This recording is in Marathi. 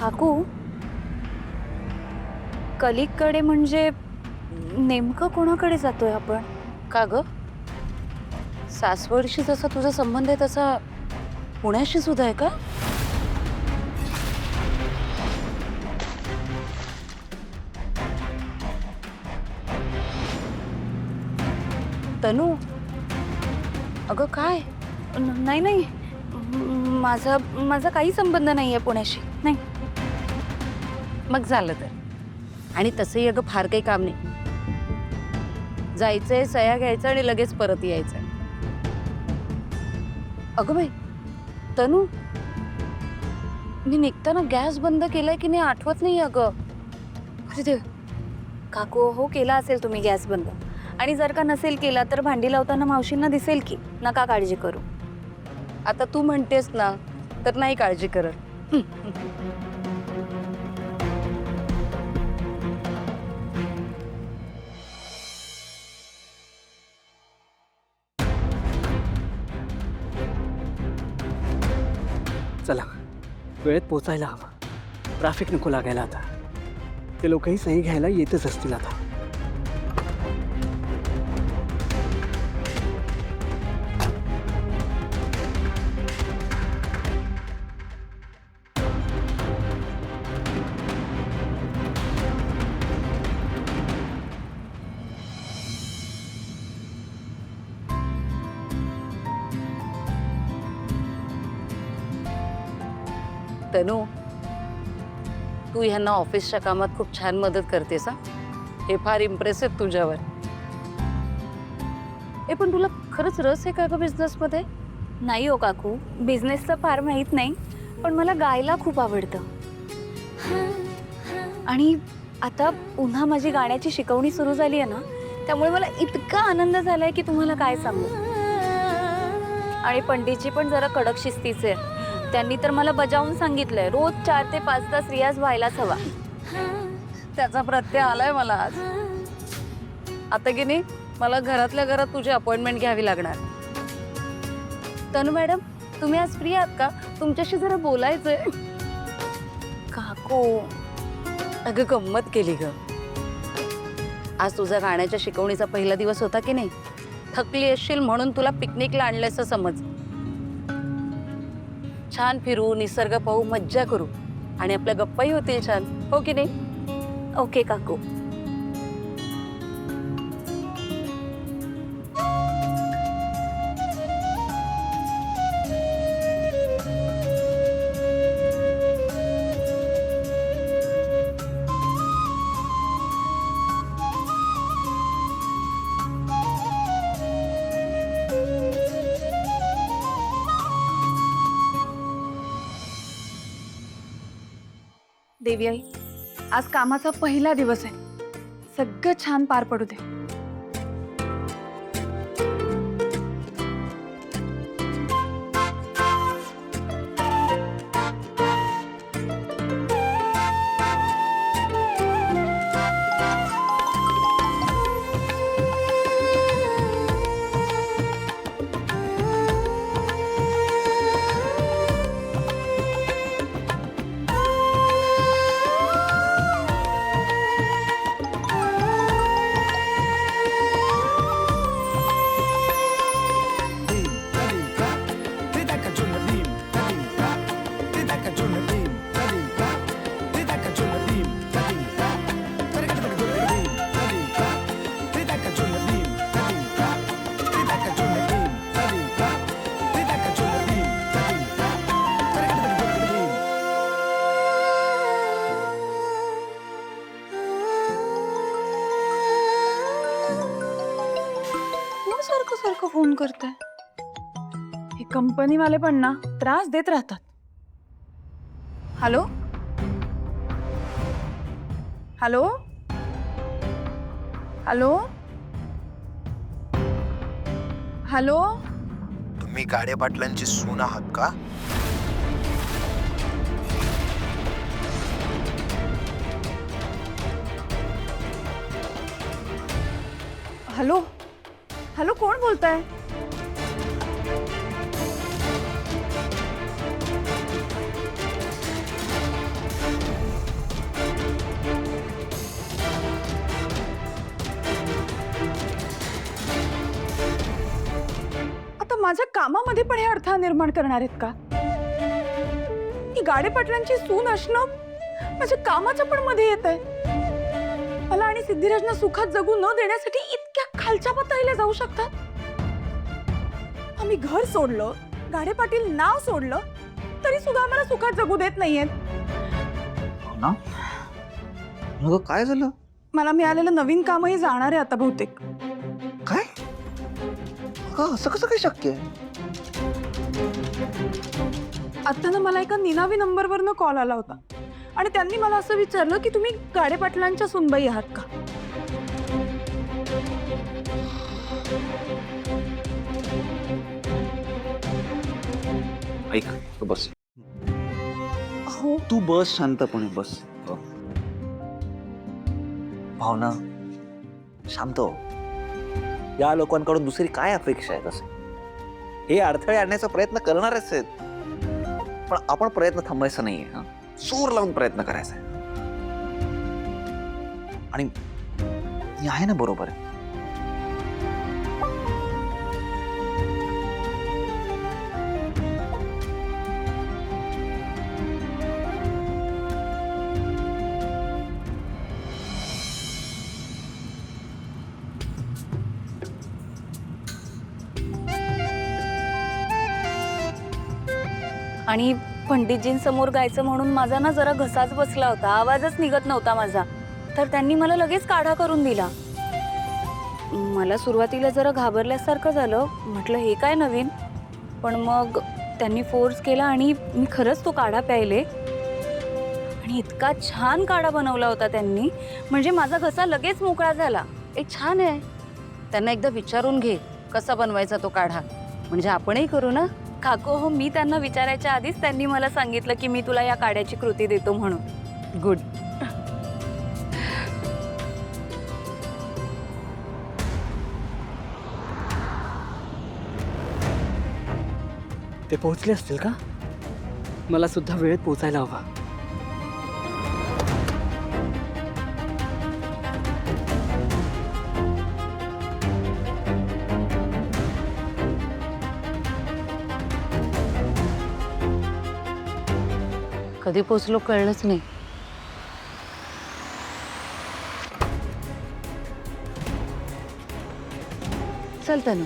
काकू, कलिककडे म्हणजे नेमकं कोणाकडे जातोय आपण? का ग? सासवडशी जसा तुझा संबंध आहे तसा पुण्याशी सुद्धा आहे का? तनू, अगं काय? नाही नाही, माझा माझा काही संबंध नाही आहे पुण्याशी. नाही. मग झालं तर. आणि तसंही अगं फार काही काम नाही. जायचंय, सह्या घ्यायचं आणि लगेच परत यायचंय. अगं बाई, तनू, मी निघताना गॅस बंद केलाय की नाही आठवत नाही अगं. अरे देव. काकू, हो केला असेल तुम्ही गॅस बंद. आणि जर का नसेल केला तर भांडी लावताना मावशींना दिसेल की. नका काळजी करू. आता तू म्हणतेस ना, तर नाही काळजी करत. चला, वेळेत पोचायला हवं. ट्रॅफिक नको लागायला आता. ते लोकही सही घ्यायला येतच असतील आता. तनू, तू ह्यांना ऑफिसच्या कामात खूप छान मदत करतेस. हे फार इम्प्रेसिव्ह तुझ्यावर. पण तुला खरंच रस आहे का ग बिझनेसमध्ये? नाही हो काकू, बिझनेसचं फार माहीत नाही, पण मला गायला खूप आवडतं. आणि आता पुन्हा माझी गाण्याची शिकवणी सुरू झाली आहे ना, त्यामुळे मला इतका आनंद झालाय की तुम्हाला काय सांगू. आणि पंडितजी पण जरा कडक शिस्तीचे आहेत. त्यांनी तर मला बजावून सांगितलंय, रोज 4 ते 5 तास रियाज व्हायलाच हवा. त्याचा प्रत्यय आलाय मला आज. आता की नाही, मला घरातल्या घरात तुझी अपॉइंटमेंट घ्यावी लागणार. तनू मॅडम, तुम्ही आज फ्री आहात का? तुमच्याशी जरा बोलायचंय. काकू, अगं गंमत केली ग. आज तुझा गाण्याच्या शिकवणीचा पहिला दिवस होता की नाही. थकली असशील म्हणून तुला पिकनिकला आणलंयस समज. छान फिरू, निसर्ग पाहू, मज्जा करू आणि आपल्या गप्पाही होतील छान, हो की नाही? ओके काकू. देवी आई, आज कामाचा पहिला दिवस आहे. सगळं छान पार पडू दे. सारखं सारखं फोन करताय. हे कंपनीवाले पण ना त्रास देत राहतात. Hello hello hello hello. तुम्ही गाडे पाटलांची सून आहात का? हॅलो हॅलो, कोण बोलताय? माझ्या कामामध्ये पण हे अडथळा निर्माण करणार आहेत का? ही गाडे पाटलांची सून असणं माझ्या कामाच्या पण मध्ये येत आहे. मला आणि सिद्धिराजना सुखात जगू न देण्यासाठी इतक्या खालच्या पातळीला जाऊ शकतात. आम्ही घर सोडलं, गाडे पाटील नाव सोडलं, तरी सुद्धा आम्हाला सुखात जगू देत नाहीयेत. ना अगं काय झालं? मला मिळालेलं नवीन कामही जाणार आहे आता बहुतेक. काय अगं असं कसं काय शक्य आहे? आता ना मला एका निनावी नंबरवरनं कॉल आला होता आणि त्यांनी मला असं विचारलं की तुम्ही गाडे पाटलांच्या सुनबाई आहात का? ऐक तू बस, हो. तू बस शांतपणे बस. भावना शांत हो. या लोकांकडून दुसरी काय अपेक्षा आहे? तसे हे अडथळे आणण्याचा प्रयत्न करणारच आहेत, पण आपण प्रयत्न थांबायचा नाहीये. जोर लावून प्रयत्न करायचा आहे. आणि मी आहे ना बरोबर आहे. आणि पंडितजींसमोर गायचं म्हणून माझा ना जरा घसाच बसला होता, आवाजच निघत नव्हता माझा. तर त्यांनी मला लगेच काढा करून दिला. मला सुरुवातीला जरा घाबरल्यासारखं झालं, म्हटलं हे काय नवीन. पण मग त्यांनी फोर्स केला आणि मी खरंच तो काढा प्यायले. आणि इतका छान काढा बनवला होता त्यांनी, म्हणजे माझा घसा लगेच मोकळा झाला. छान आहे. त्यांना एकदा विचारून घे कसा बनवायचा तो काढा, म्हणजे आपणही करू ना. काकू हो, मी त्यांना विचारायच्या आधीच त्यांनी मला सांगितलं की मी तुला या काढ्याची कृती देतो म्हणून. गुड. ते पोहोचले असतील का? मला सुद्धा वेळेत पोहोचायला हवा. कधी पोचलो कळलंच नाही. चल तनु.